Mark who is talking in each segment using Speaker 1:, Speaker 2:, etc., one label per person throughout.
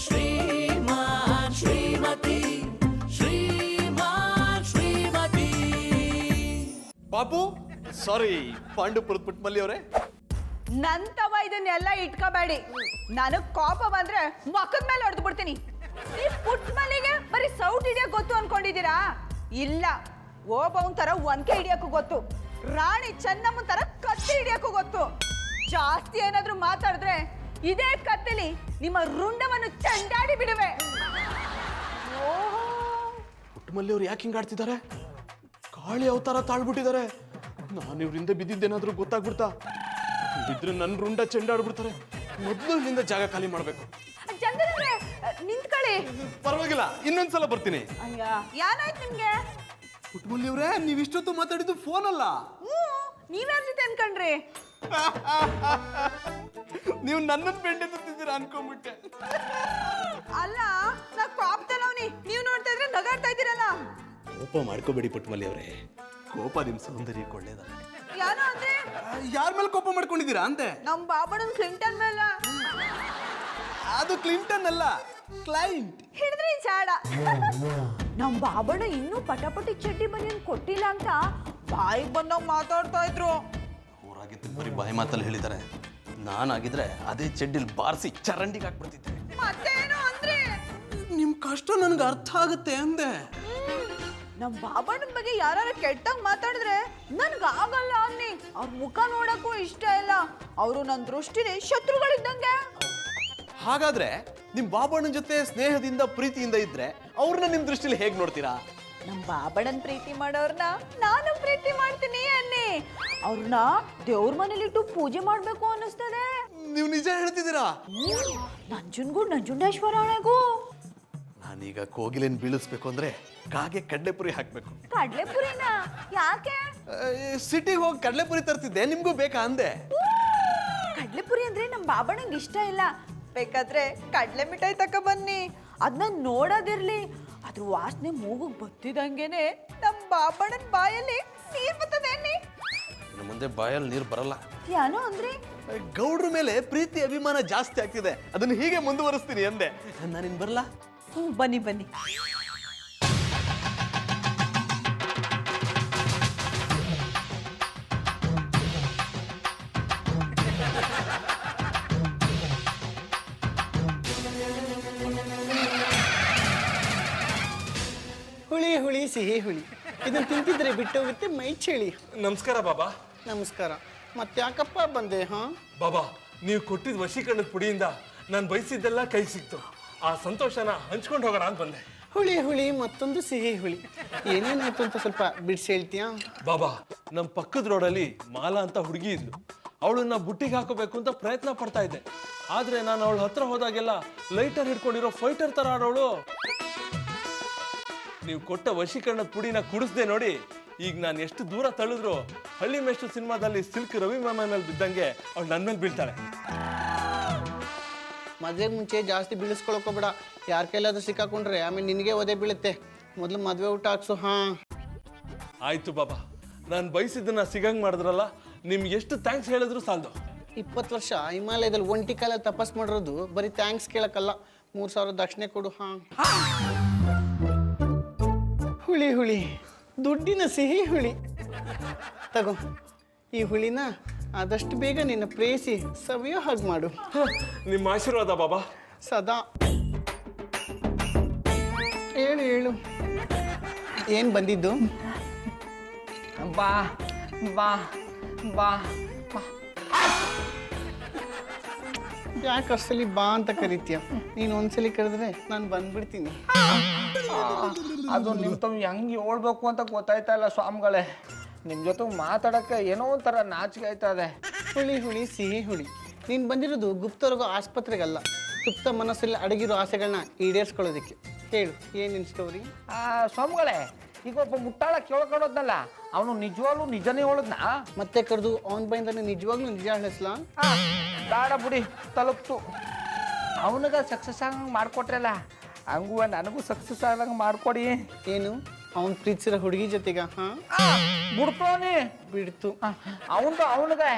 Speaker 1: ಶ್ರೀಮಾನ್ ಶ್ರೀಮತಿ ಶ್ರೀಮಾನ್ ಶ್ರೀಮತಿ.
Speaker 2: ಬಾಪು ಸಾರಿ ಪಾಂಡುಪುರದ ಪುಟ್ಮಲ್ಲಿ ಅವರೇ.
Speaker 3: ನಂತವ ಇದನ್ನೆಲ್ಲ ಇಟ್ಕೋಬೇಡಿ. ನನಗ್ ಕೋಪ ಬಂದ್ರೆ ಮಕ್ಕದ ಮೇಲೆ ಹೊಡೆದು ಬಿಡ್ತೀನಿ. ಈ ಪುಟ್ಟ ಮಲ್ಲಿಗೆ ಬರೀ ಸೌಟ್ ಹಿಡಿಯಕ್ ಗೊತ್ತು ಅನ್ಕೊಂಡಿದ್ದೀರಾ? ಇಲ್ಲ, ಓಬವನ್ ತರ ಒನ್ಕೆ ಹಿಡಿಯಕ್ಕೂ ಗೊತ್ತು, ರಾಣಿ ಚೆನ್ನಮ್ಮನ್ ತರ ಕತ್ತಿ ಹಿಡಿಯಕ್ಕೂ ಗೊತ್ತು. ಜಾಸ್ತಿ ಏನಾದ್ರೂ ಮಾತಾಡಿದ್ರೆ ಇದೇ ಕತ್ತಲಿ ನಿಮ್ಮ ರುಂಡವನ್ನು ಚಂಡಾಡಿ ಬಿಡುವೆ.
Speaker 2: ಪುಟ್ಟಮಲ್ಲಿ ಅವ್ರು ಯಾಕೆ ಹಿಂಗ್ ಆಡ್ತಿದ್ದಾರೆ? ಕಾಳಿ ಅವತಾರ ತಾಳ್ಬಿಟ್ಟಿದ್ದಾರೆ. ನಾನು ಇವ್ರಿಂದ ಬಿದ್ದಿದ್ದೇನಾದ್ರೂ ಗೊತ್ತಾಗ್ಬಿಡ್ತಾ ಇದ್ರೆ ನನ್ನ ರುಂಡ ಚೆಂಡಾಡ್ಬಿಡ್ತಾರೆ. ಮೊದಲು ಇಲ್ಲಿಂದ ಜಾಗ ಖಾಲಿ ಮಾಡ್ಬೇಕು.
Speaker 3: ಚಂದ್ರವ್ರೆ ನಿಂತ್ಕೊಳ್ಳಿ.
Speaker 2: ಪರವಾಗಿಲ್ಲ, ಇನ್ನೊಂದ್ಸಲ ಬರ್ತೀನಿ.
Speaker 3: ಅಯ್ಯ ಏನಾಯ್ತು ನಿಮ್ಗೆ?
Speaker 2: ಪುಟ್ಟಮಲ್ಲಿ ಅವ್ರೆ, ನೀವ್ ಇಷ್ಟೊತ್ತು ಮಾತಾಡಿದ್ದು ಫೋನ್ ಅಲ್ಲ.
Speaker 3: ನೀವ್ಯಾರ ಜೊತೆ ಅನ್ಕೊಂಡ್ರಿ?
Speaker 2: ನೀವು ನನ್ನನ್ನು ಬೆಂಡೆ ತುತ್ತಿದ್ದೀರಾ ಅನ್ಕೊಂಡ್ಬಿಟ್ಟೆ.
Speaker 3: ಅಲ್ಲ, ನಾ ಕೋಪದಲ್ಲವ್ನಿ, ನೀವು ನೋಡ್ತಾ ಇದ್ರೆ ನಗಾಡ್ತಾ ಇದ್ದೀರಲ್ಲ.
Speaker 2: ಕೋಪ ಮಾಡ್ಕೋಬೇಡಿ ಪುಟ್ಟಮಲ್ಲಿ ಅವರೇ, ಕೋಪ ನಿಮ್ ಸೌಂದರ್ಯಕ್ಕೆ ಒಳ್ಳೇದಲ್ಲ.
Speaker 3: ಯಾರೋ ಅಂದ್ರೆ
Speaker 2: ಯಾರ ಮೇಲೆ ಕೋಪ ಮಾಡ್ಕೊಂಡಿದ್ದೀರಾ ಅಂತೆ?
Speaker 3: ನಮ್ ಬಾಬಣ್ಣನ್ ಕ್ಲಿಂಟನ್ ಮೇಲೆ.
Speaker 2: ಅದು ಕ್ಲಿಂಟನ್ ಅಲ್ಲ, ಕ್ಲೈಂಟ್.
Speaker 3: ಹಿಡಿದ್ರಿ ಚಾಡ. ನಮ್ ಬಾಬಣ್ಣ ಇನ್ನೂ ಪಟಾಪಟಿ ಚಡ್ಡಿ ಬನಿಯನ್ ಕೊಟ್ಟಿಲ್ಲ ಅಂತ ಬಾಯಿಗೆ ಬಂದಾಗ ಮಾತಾಡ್ತಾ ಇದ್ರು.
Speaker 2: ಊರಾಗಿದ್ದು ಬರೀ ಬಾಯಿ ಮಾತಲ್ಲಿ ಹೇಳಿದ್ದಾರೆ. ನಾನಾಗಿದ್ರೆ ಅದೇ ಚಡ್ಡಿಲ್ ಬಾರಿಸಿ ಚರಂಡಿಗೆ ಹಾಕ್ಬಿಡ್ತಿದ್ದೆ.
Speaker 3: ಮತ್ತೇನು ಅಂದ್ರೆ
Speaker 2: ನಿಮ್ ಕಷ್ಟ ನನ್ಗೆ ಅರ್ಥ ಆಗುತ್ತೆ ಅಂದೆ.
Speaker 3: ನಮ್ ಬಾಬಣ್ಣನ ಬಗ್ಗೆ ಯಾರು ಕೆಟ್ಟಂಗ್ ಮಾತಾಡಿದ್ರೆ ನನ್ಗ ಆಗಲ್ಲ ಅನ್ನಿ. ಅವ್ರ ಮುಖ ನೋಡಕ್ಕೂ ಇಷ್ಟ ಇಲ್ಲ. ಅವರು ನನ್ನ ದೃಷ್ಟಿಲಿ ಶತ್ರುಗಳಿದ್ದಂಗೆ.
Speaker 2: ಹಾಗಾದ್ರೆ ನಿಮ್ ಬಾಬಣ್ಣನ ಜೊತೆ ಸ್ನೇಹದಿಂದ ಪ್ರೀತಿಯಿಂದ ಇದ್ರೆ ಅವ್ರನ್ನ ನಿಮ್ ದೃಷ್ಟಿಲಿ ಹೇಗ್ ನೋಡ್ತೀರಾ?
Speaker 3: ನಮ್ ಬಾಬಣ್ಣನ್ ಪ್ರೀತಿ ಮಾಡೋರ್ನ ನಾನು ಪ್ರೀತಿ ಮಾಡ್ತೀನಿ ಅನ್ನಿ. ಅವ್ರನ್ನ ದೇವ್ರ ಮನೇಲಿಟ್ಟು ಪೂಜೆ ಮಾಡ್ಬೇಕು ಅನ್ನಿಸ್ತದೆ.
Speaker 2: ನೀವು ನಿಜ ಹೇಳ್ತಿದ್ದೀರಾ?
Speaker 3: ನಂಜುನ್ಗೂ ನಂಜುಂಡೇಶ್ವರ ಹಣೆಗೂ.
Speaker 2: ನಾನೀಗ ಕೋಗಿಲೆನ್ ಬೀಳಿಸ್ಬೇಕು ಅಂದ್ರೆ ಕಾಗೆ ಕಡ್ಲೆಪುರಿ ಹಾಕ್ಬೇಕು.
Speaker 3: ಕಡ್ಲೆಪುರಿನ ಯಾಕೆ?
Speaker 2: ಸಿಟಿಗೆ ಹೋಗಿ ಕಡ್ಲೆಪುರಿ ತರ್ತಿದ್ದೆ, ನಿಮ್ಗೂ ಬೇಕಾ ಅಂದೆ.
Speaker 3: ಕಡ್ಲೆಪುರಿ ಅಂದ್ರೆ ನಮ್ ಬಾಬಣ್ಣಂಗೆ ಇಷ್ಟ ಇಲ್ಲ. ಬೇಕಾದ್ರೆ ಕಡ್ಲೆ ಮಿಠಾಯಿ ತಕ ಬನ್ನಿ, ಅದನ್ನ ನೋಡೋದಿರ್ಲಿ. ಅದ್ರ ವಾಸನೆ ಮೂಗುಗ್ ಬತ್ತಿದಂಗೆನೆ ನಮ್ ಬಾಬಣ್ಣನ ಬಾಯಲ್ಲಿ ನೀರ್ ಬರ್ತದೆ ಅನ್ನಿ.
Speaker 2: ಇನ್ನು ಮುಂದೆ ಬಾಯಲ್ಲಿ ನೀರು ಬರಲ್ಲ.
Speaker 3: ಏನೋ ಅಂದ್ರೆ
Speaker 2: ಗೌಡ್ರ ಮೇಲೆ ಪ್ರೀತಿ ಅಭಿಮಾನ ಜಾಸ್ತಿ ಆಗ್ತಿದೆ, ಅದನ್ನ ಹೀಗೆ ಮುಂದುವರಿಸ್ತೀನಿ ಅಂದೆ. ನಾನಿನ್ ಬರಲ್ಲ?
Speaker 3: ಬನ್ನಿ ಬನ್ನಿ.
Speaker 4: ಹುಳಿ ಹುಳಿ ಸಿಹಿ ಹುಳಿ, ಇದನ್ನು ತಿಂತಿದ್ರೆ ಬಿಟ್ಟೋಗುತ್ತೆ ಮೈ ಚಳಿ.
Speaker 5: ನಮಸ್ಕಾರ ಬಾಬಾ.
Speaker 4: ನಮಸ್ಕಾರ. ಮತ್ತ್ಯಾಕಪ್ಪ ಬಂದೆ? ಹಾ
Speaker 5: ಬಾಬಾ, ನೀವು ಕೊಟ್ಟಿದ್ದ ವಶೀಕರಣದ ಪುಡಿಯಿಂದ ನಾನು ಬಯಸಿದ್ದೆಲ್ಲ ಕೈ ಸಿಕ್ತು. ಆ ಸಂತೋಷನ ಹಂಚ್ಕೊಂಡು ಹೋಗೋಣ ಅಂತ ಬಂದೆ.
Speaker 4: ಹುಳಿ ಹುಳಿ ಮತ್ತೊಂದು ಸಿಹಿ ಹುಳಿ, ಏನೇನಾಯ್ತು ಅಂತ ಸ್ವಲ್ಪ ಬಿಡಿಸಿ ಹೇಳ್ತೀಯಾ?
Speaker 5: ಬಾಬಾ, ನಮ್ಮ ಪಕ್ಕದ ರೋಡಲ್ಲಿ ಮಾಲಾ ಅಂತ ಹುಡುಗಿ ಇದ್ಲು. ಅವಳನ್ನ ಬುಟ್ಟಿಗೆ ಹಾಕೋಬೇಕು ಅಂತ ಪ್ರಯತ್ನ ಪಡ್ತಾ ಇದ್ದೆ. ಆದ್ರೆ ನಾನು ಅವಳ ಹತ್ರ ಹೋದಾಗೆಲ್ಲ ಲೈಟರ್ ಹಿಡ್ಕೊಂಡಿರೋ ಫೈಟರ್ ತರ ಆಡೋಳು. ನೀವು ಕೊಟ್ಟ ವಶೀಕರಣದ ಪುಡಿನ ಕುಡಿಸ್ದೆ ನೋಡಿ, ಈಗ ನಾನು ಎಷ್ಟು ದೂರ ತಳ್ಳಿದ್ರು ಹಳ್ಳಿ ಮೇಷ್ಟು ಸಿನಿಮಾದಲ್ಲಿ ಸಿಲ್ಕ್ ರವಿ ಮಾಮ ಮೇಲೆ ಬಿದ್ದಂಗೆ ಅವಳು ನನ್ನ ಮೇಲೆ ಬೀಳ್ತಾಳೆ.
Speaker 4: ಮದುವೆಗೆ ಮುಂಚೆ ಜಾಸ್ತಿ ಬೀಳಿಸ್ಕೊಳಕೋಬೇಡ. ಯಾರ ಕೈಲಾದ್ರೂ ಸಿಕ್ಕಾಕೊಂಡ್ರೆ ಆಮೇಲೆ ನಿನಗೆ ಒದೆ ಬೀಳುತ್ತೆ. ಮೊದಲು ಮದುವೆ ಊಟ ಹಾಕ್ಸು. ಹಾ
Speaker 5: ಆಯ್ತು ಬಾಬಾ, ನಾನು ಬಯಸಿದ್ದನ್ನ ಸಿಗಂಗ್ ಮಾಡಿದ್ರಲ್ಲ, ನಿಮ್ಗೆ ಎಷ್ಟು ಥ್ಯಾಂಕ್ಸ್ ಹೇಳಿದ್ರು ಸಾಲದು.
Speaker 4: 20 ವರ್ಷ ಹಿಮಾಲಯದಲ್ಲಿ ಒಂಟಿ ಕಾಲ ತಪಸ್ ಮಾಡಿರೋದು ಬರೀ ಥ್ಯಾಂಕ್ಸ್ ಕೇಳಕ್ಕಲ್ಲ, 3000 ದಕ್ಷಿಣೆ ಕೊಡು. ಹಾ ಹುಳಿ ಹುಳಿ, ದುಡ್ಡಿನ ಸಿಹಿ ಹುಳಿ. ತಗೋ, ಈ ಹುಳಿನ ಆದಷ್ಟು ಬೇಗ ನಿನ್ನ ಪ್ರೇಯಸಿ ಸವಿಯೋ ಹಾಗೆ ಮಾಡು.
Speaker 5: ನಿಮ್ಮ ಆಶೀರ್ವಾದ ಬಾಬಾ.
Speaker 4: ಸದಾ. ಹೇಳು ಹೇಳು, ಏನು ಬಂದಿದ್ದು?
Speaker 6: ಬಾ ಬಾ ಬಾ ಬಾ.
Speaker 4: ಯಾಕೆ ಅಷ್ಟಲ್ಲಿ ಬಾ ಅಂತ ಕರಿತೀಯ? ನೀನು ಒಂದ್ಸಲಿ ಕರೆದ್ರೆ ನಾನು ಬಂದ್ಬಿಡ್ತೀನಿ.
Speaker 6: ಅದು ನಿಮ್ಮ ತಮ್ಮ ಹೆಂಗೆ ಹೇಳ್ಬೇಕು ಅಂತ ಗೊತ್ತಾಯ್ತಾ ಇಲ್ಲ ಸ್ವಾಮಿಗಳೇ. ನಿಮ್ಮ ಜೊತೆ ಮಾತಾಡೋಕ್ಕೆ ಏನೋ ಒಂಥರ ನಾಚಿಕೆ ಆಯ್ತದೆ.
Speaker 4: ಹುಳಿ ಹುಳಿ ಸಿಹಿ ಹುಳಿ, ನೀನು ಬಂದಿರೋದು ಗುಪ್ತರೋಗ ಆಸ್ಪತ್ರೆಗಲ್ಲ, ಸುಪ್ತ ಮನಸ್ಸಲ್ಲಿ ಅಡಗಿರೋ ಆಸೆಗಳನ್ನ ಈಡೇರಿಸ್ಕೊಳ್ಳೋದಕ್ಕೆ. ಹೇಳು, ಏನು ನಿನ್ನ ಸ್ಟೋರಿ?
Speaker 6: ಸ್ವಾಮಿಗಳೇ, ಈಗ ಒಬ್ಬ ಮುಟ್ಟಾಳ ಕೇಳ್ಕೊಳೋದ್ನಲ್ಲ, ಅವನು ನಿಜವಾಗ್ಲೂ ನಿಜನೇ ಹೇಳದ್ನ?
Speaker 4: ಮತ್ತೆ ಕರೆದು ಅವನ ಬೈಂದಾನೆ ನಿಜವಾಗ್ಲೂ ನಿಜ ಹೇಳಿಸ್ಲಾ?
Speaker 6: ಬೇಡ ಬಿಡಿ, ತಲುಪ್ತು. ಅವನಿಗೆ ಸಕ್ಸಸ್ ಆಗಂಗೆ ಮಾಡಿಕೊಟ್ರಲ್ಲ, ಹಂಗೂ ನನಗೂ ಸಕ್ಸಸ್ ಆಗಂಗೆ ಮಾಡಿಕೊಡಿ.
Speaker 4: ಏನು, ಅವನು ಪ್ರೀತಿಸಿರೋ ಹುಡುಗಿ ಜೊತೆಗ? ಹಾಂ
Speaker 6: ಬಿಡ್ತೋನಿ
Speaker 4: ಬಿಡ್ತು.
Speaker 6: ಅವನಿಗೆ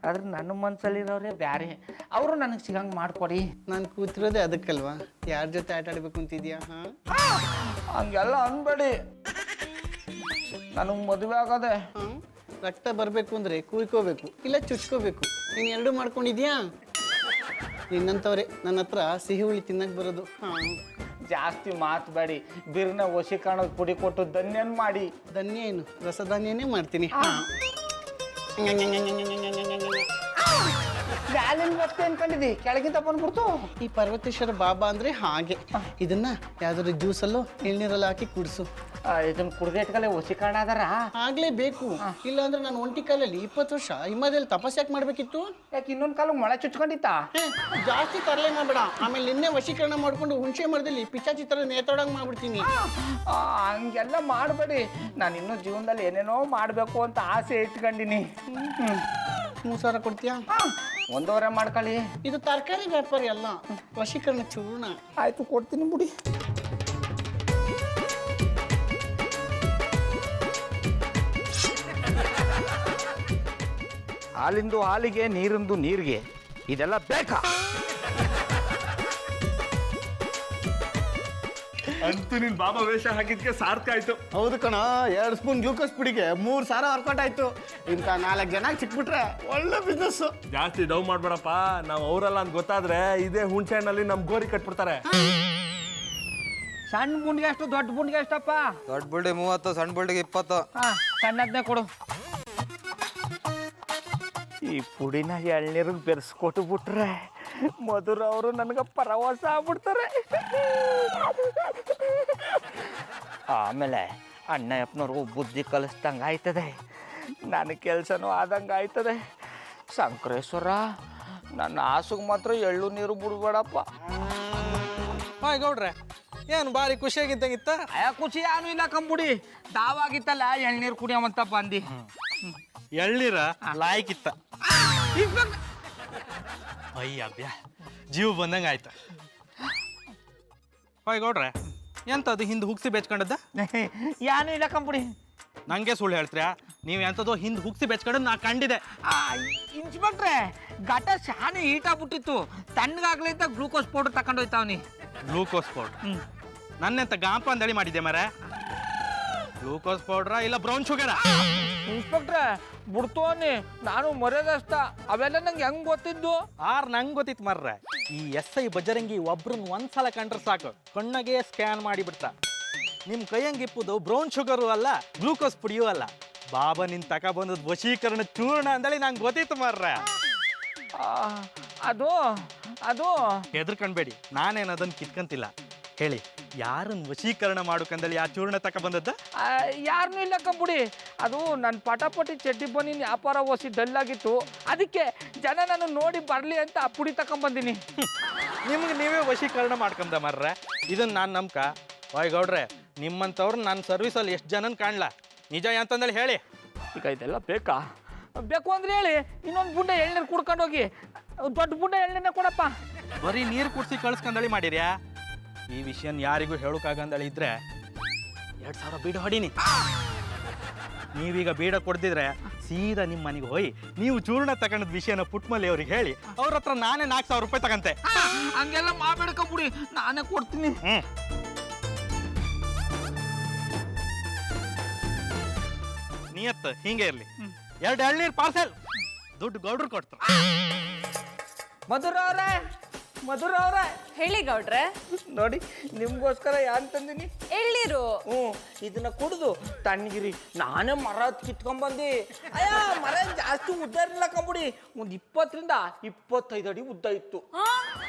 Speaker 6: ಆದ್ರೆ ನನ್ನ ಮನ್ಸಲ್ಲಿರೋರೇ ಬ್ಯಾರೆ, ಅವರು ನನಗೆ ಸಿಗಂಗೆ ಮಾಡ್ಕೊಡಿ.
Speaker 4: ನಾನು ಕೂತಿರೋದೇ ಅದಕ್ಕಲ್ವಾ, ಯಾರ ಜೊತೆ ಆಟ ಆಡ್ಬೇಕು ಅಂತಿದ್ಯಾ? ಹಾಂ,
Speaker 6: ಹಂಗೆಲ್ಲ ಅನ್ಬೇಡಿ, ನನಗೆ ಮದುವೆ ಆಗದೆ.
Speaker 4: ಹಾಂ, ರಕ್ತ ಬರಬೇಕು ಅಂದರೆ ಕೂಯ್ಕೋಬೇಕು, ಇಲ್ಲ ಚುಚ್ಕೋಬೇಕು. ನೀನು ಎರಡೂ ಮಾಡ್ಕೊಂಡಿದ್ಯಾ? ನಿನ್ನಂಥವ್ರೆ ನನ್ನ ಹತ್ರ ಸಿಹಿ ಹುಳಿ ತಿನ್ನಕ್ಕೆ ಬರೋದು. ಹಾಂ,
Speaker 6: ಜಾಸ್ತಿ ಮಾತು ಬೇಡಿ, ಬಿರ್ನ ವಶೀಕರಣದ ಪುಡಿ ಕೊಟ್ಟು ಧನ್ಯನ್ ಮಾಡಿ.
Speaker 4: ಧನ್ಯ ಏನು, ರಸಧಾನ್ಯನೇ ಮಾಡ್ತೀನಿ.
Speaker 6: ಮ್ಯಾಲಿನ ಬತ್ತೆ ಅನ್ಕೊಂಡಿದ್ದಿ, ಕೆಳಗಿಂದ ಬಂದ್ಬಿಡ್ತು.
Speaker 4: ಈ ಪರ್ವತೇಶ್ವರ ಬಾಬಾ ಅಂದ್ರೆ ಹಾಗೆ. ಇದನ್ನ ಯಾವ್ದಾದ್ರು ಜ್ಯೂಸಲ್ಲೋ ಎಳ್ನೀರಲ್ಲೋ ಹಾಕಿ ಕುಡಿಸು.
Speaker 6: ಇದನ್ನ ಕುಡ್ದೆ ಇಟ್ಕಲೆ ವಶೀಕರಣ ಅದಾರ.
Speaker 4: ಆಗ್ಲೇ ಬೇಕು, ಇಲ್ಲ ಅಂದ್ರೆ ನಾನು ಒಂಟಿ ಕಾಲಲ್ಲಿ 20 ವರ್ಷ ಹಿಮಾಲಯದಲ್ಲಿ ತಪಸ್ಸು ಯಾಕೆ ಮಾಡ್ಬೇಕಿತ್ತು?
Speaker 6: ಯಾಕೆ ಇನ್ನೊಂದು ಕಾಲ ಮೊಳೆ ಚುಚ್ಕೊಂಡಿತ್ತ?
Speaker 4: ಜಾಸ್ತಿ ತರಲೆ ಮಾಡ್ಬೇಡ, ಆಮೇಲೆ ನಿನ್ನೆ ವಶೀಕರಣ ಮಾಡ್ಕೊಂಡು ಹುಣಸೆ ಮರದಲ್ಲಿ ಪಿಚಾಚಿ ತರ ನೇತಾಡಂಗ್ ಮಾಡ್ಬಿಡ್ತೀನಿ.
Speaker 6: ಹಂಗೆಲ್ಲ ಮಾಡಬೇಡಿ, ನಾನು ಇನ್ನೂ ಜೀವನದಲ್ಲಿ ಏನೇನೋ ಮಾಡಬೇಕು ಅಂತ ಆಸೆ ಇಟ್ಕೊಂಡಿನಿ.
Speaker 4: 3000 ಕೊಡ್ತೀಯಾ?
Speaker 6: 1.5 ಮಾಡ್ಕೊಳ್ಳಿ.
Speaker 4: ಇದು ತರಕಾರಿ ವ್ಯಾಪಾರಿ ಅಲ್ಲ, ವಶೀಕರಣ ಚೂರ್ಣ.
Speaker 6: ಆಯ್ತು, ಕೊಡ್ತೀನಿ ಬಿಡಿ. ಹಾಲಿಂದು ಹಾಲಿಗೆ, ನೀರಿಂದು ನೀರಿಗೆ, ಇದೆಲ್ಲ ಬೇಕಾ?
Speaker 2: ಅಂತೂ ನಿನ್ ಬಾಬಾ ವೇಷ ಹಾಕಿದ್ಕೆ ಸಾರ್ಥಕ ಆಯ್ತು.
Speaker 4: ಹೌದು ಕಣ, 2 ಸ್ಪೂನ್ ಗ್ಲೂಕೋಸ್ ಪುಡಿಗೆ 3000 ವರ್ಕೌಟ್ ಆಯ್ತು. ಇಂಥ 4 ಜನ ಸಿಕ್ಬಿಟ್ರೆ ಒಳ್ಳೆ ಬಿಸ್ನೆಸ್.
Speaker 5: ಜಾಸ್ತಿ ಡೌ ಮಾಡ್ಬೇಡಪ್ಪ, ನಾವು ಅವರಲ್ಲ ಅಂತ ಗೊತ್ತಾದ್ರೆ ಇದೇ ಹುಣಸೆ ಹಣ್ಣಲ್ಲಿ ನಮ್ ಗೋರಿ ಕಟ್ಬಿಡ್ತಾರೆ.
Speaker 6: ಸಣ್ಣ ಬುಂಡಿಗೆ ಎಷ್ಟು, ದೊಡ್ಡ ಬುಂಡಿಗೆ ಎಷ್ಟಪ್ಪ?
Speaker 7: ದೊಡ್ಡ ಬುಲ್ಡಿ 30, ಸಣ್ಣ ಬುಲ್ಡಿಗೆ 20.
Speaker 6: ಸಣ್ಣದನ್ನೇ ಕೊಡು. ಈ ಪುಡಿನ ಎಳ್ನೀರಿಗೆ ಬೆರೆಸ್ಕೊಟ್ಟು ಬಿಟ್ರೆ ಮಧುರ ಅವರು ನನಗೆ ಪರವಾಸ ಆಗ್ಬಿಡ್ತಾರೆ. ಆಮೇಲೆ ಅಣ್ಣಯ್ಯಪ್ಪನವ್ರಿಗೂ ಬುದ್ಧಿ ಕಲಿಸ್ದಂಗೆ ಆಯ್ತದೆ, ನನ್ನ ಕೆಲಸನೂ ಆದಂಗೆ ಆಯ್ತದೆ. ಶಂಕರೇಶ್ವರ, ನನ್ನ ಆಸೆಗೆ ಮಾತ್ರ ಎಳ್ಳು ನೀರು ಬಿಡ್ಬೇಡಪ್ಪ.
Speaker 8: ಹಾಯ್ ಗೌಡ್ರೆ, ಏನು ಭಾರಿ ಖುಷಿಯಾಗಿದ್ದಂಗಿತ್ತ?
Speaker 6: ಖುಷಿ ಏನು ಇಲ್ಲ ಕಂಬುಡಿ, ದಾವಾಗಿತ್ತಲ್ಲ ಎಳ್ನೀರು ಕುಡಿಯವಂತಪ್ಪ ಅಂದಿ.
Speaker 8: ಎಳ್ನೀರ ಲಾಯ್ಕಿತ್ತ. ಅಯ್ಯ ಅಬ್ಬ್ಯಾ, ಜೀವ ಬಂದಂಗೆ ಆಯ್ತ. ಹಾಯ್ ಗೌಡ್ರೆ, ಎಂಥದ್ದು ಹಿಂದೆ ಹುಗ್ಸಿ ಬೆಚ್ಕೊಂಡದ್ದ?
Speaker 6: ಏನು ಇಲ್ಲ ಕಂಬುಡಿ.
Speaker 8: ನಂಗೆ ಸುಳ್ಳು ಹೇಳ್ತೀರಾ? ನೀವು ಎಂಥದ್ದು ಹಿಂದೆ ಹುಗ್ಸಿ ಬೆಚ್ಕೊಂಡದ್ದು ನಾ ಕಂಡಿದೆ.
Speaker 6: ಇನ್ಸ್ಪೆಕ್ಟ್ರೆ, ಘಟ ಶಾನೆ ಈಟಾಗ್ಬಿಟ್ಟಿತ್ತು, ತಣ್ಣಗಾಗ್ಲಿಂದ ಗ್ಲೂಕೋಸ್ ಪೌಡರ್ ತಗೊಂಡೋಯ್ತಾವ್ನಿ.
Speaker 8: Glucose powder? ನನ್ನೆಂತ ಗಾಂಪ ಅಂದೇಳಿ ಮಾಡಿದ್ದೆ ಮರ. ಗ್ಲೂಕೋಸ್ ಪೌಡ್ರಾ ಇಲ್ಲ ಬ್ರೌನ್ ಶುಗರಾ?
Speaker 6: ಇನ್ಸ್ಪೆಕ್ಟ್ರೆ ಬಿಡ್ತೋನಿ, ನಾನು ಮರ್ಯಾದಷ್ಟ, ಅವೆಲ್ಲ ನಂಗೆ ಹೆಂಗ್ ಗೊತ್ತಿದ್ದು?
Speaker 8: ನಂಗೆ ಗೊತ್ತಿತ್ತು ಮರ್ರೆ. ಈ SI ಬಜರಂಗಿ ಒಬ್ರನ್ನ ಒಂದ್ಸಲ ಕಂಡ್ರೆ ಸಾಕು, ಕಣ್ಣಗೆ ಸ್ಕ್ಯಾನ್ ಮಾಡಿಬಿಡ್ತಾ. ನಿಮ್ಮ ಕೈಯಂಗಿಪ್ಪುದು ಬ್ರೌನ್ ಶುಗರು ಅಲ್ಲ, ಗ್ಲೂಕೋಸ್ ಪುಡಿಯೂ ಅಲ್ಲ, ಬಾಬಾ ನಿನ್ ತಕ ಬಂದದ್ದು ವಶೀಕರಣ ಚೂರ್ಣ ಅಂದೇಳಿ ನಂಗೆ ಗೊತ್ತಿತ್ತು ಮರ್ರೆ.
Speaker 6: ಅದು ಅದು
Speaker 8: ಹೆದರ್ಕಣ್ಬೇಡಿ, ನಾನೇನು ಅದನ್ನು ಕಿತ್ಕಂತಿಲ್ಲ. ಹೇಳಿ, ಯಾರನ್ನ ವಶೀಕರಣ ಮಾಡೋಕಂದೇಳಿ ಆ ಚೂರ್ಣ ತಕ ಬಂದದ್ದ?
Speaker 6: ಯಾರನ್ನೂ ಇಲ್ಲ ಕಂಬುಡಿ, ಅದು ನನ್ನ ಪಟಾಪಟಿ ಚಡ್ಡಿ ಬನ್ನಿ ವ್ಯಾಪಾರ ಓಸಿ ಡಲ್ಲಾಗಿತ್ತು, ಅದಕ್ಕೆ ಜನ ನಾನು ನೋಡಿ ಬರಲಿ ಅಂತ ಆ ಪುಡಿ ತಗೊಂಬಂದಿನಿ.
Speaker 8: ನಿಮ್ಗೆ ನೀವೇ ವಶೀಕರಣ ಮಾಡ್ಕೊಂಡ ಮರ್ರೆ. ಇದನ್ನ ನಾನು ನಂಬ್ಕ. ವಾಯ್ ಗೌಡ್ರೆ, ನಿಮ್ಮಂಥವ್ರು ನನ್ನ ಸರ್ವಿಸಲ್ಲಿ ಎಷ್ಟು ಜನನ ಕಾಣ್ಲಾ? ನಿಜ ಅಂತಂದೇಳಿ ಹೇಳಿ.
Speaker 6: ಈಗ ಇದೆಲ್ಲ ಬೇಕಾ? ಬೇಕು ಅಂದ್ರೆ ಹೇಳಿ, ಇನ್ನೊಂದು ಬುಡ್ಡೆ ಎಳ್ನೀರು ಕುಡ್ಕೊಂಡೋಗಿ, ದೊಡ್ಡ ಬುಡ್ಡೆ ಎಳ್ನೀರನ್ನ ಕೊಡಪ್ಪ.
Speaker 8: ಬರೀ ನೀರು ಕುಡಿಸಿ ಕಳ್ಸ್ಕೊಂಡಳಿ ಮಾಡಿರ್ಯಾ? ಈ ವಿಷಯನ ಯಾರಿಗೂ ಹೇಳೋಕ್ಕಾಗಂದಳಿ ಇದ್ರೆ 2000 ಬೀಡ ಹೊಡೀನಿ. ನೀವೀಗ ಬೀಡ ಕೊಡ್ದಿದ್ರೆ ಸೀದಾ ನಿಮ್ಮ ಮನೆಗೆ ಹೋಗಿ ನೀವು ಚೂರ್ಣ ತಗೊಂಡ ವಿಷಯನ ಪುಟ್ಮಲ್ಲಿ ಅವ್ರಿಗೆ ಹೇಳಿ, ಅವ್ರ ಹತ್ರ ನಾನೇ 4000 ರೂಪಾಯಿ ತಗಂತೆ.
Speaker 6: ಹಂಗೆಲ್ಲ ಮಾಡ್ಬೇಡ್ಕೊಂಬಿಡಿ, ನಾನೇ ಕೊಡ್ತೀನಿ.
Speaker 8: ನಿಯತ್ ಹಿಂಗೆ ಇರ್ಲಿ. 2 ಎಳ್ನೀರು ಪಾರ್ಸೆಲ್, ದುಡ್ಡು ಗೌಡ್ರು ಕೊಡ್ತಾರೆ.
Speaker 6: ಮಧುರ ಅವ್ರೆ
Speaker 3: ಹೇಳಿ ಗೌಡ್ರೆ.
Speaker 6: ನೋಡಿ, ನಿಮ್ಗೋಸ್ಕರ ಯಾನ್ ತಂದಿನಿ?
Speaker 3: ಎಳ್ನೀರು.
Speaker 6: ಇದನ್ನ ಕುಡಿದು ತಣ್ಣಗಿರಿ. ನಾನೇ ಮರ ಕಿತ್ಕೊಂಡ್ಬಂದಿ. ಅಯ್ಯ, ಮರ ಜಾಸ್ತಿ ಉದ್ದ ಇರಲಿಲ್ಲ ಕಂಬುಡಿ, ಒಂದು 20 ರಿಂದ 25 ಅಡಿ ಉದ್ದ ಇತ್ತು.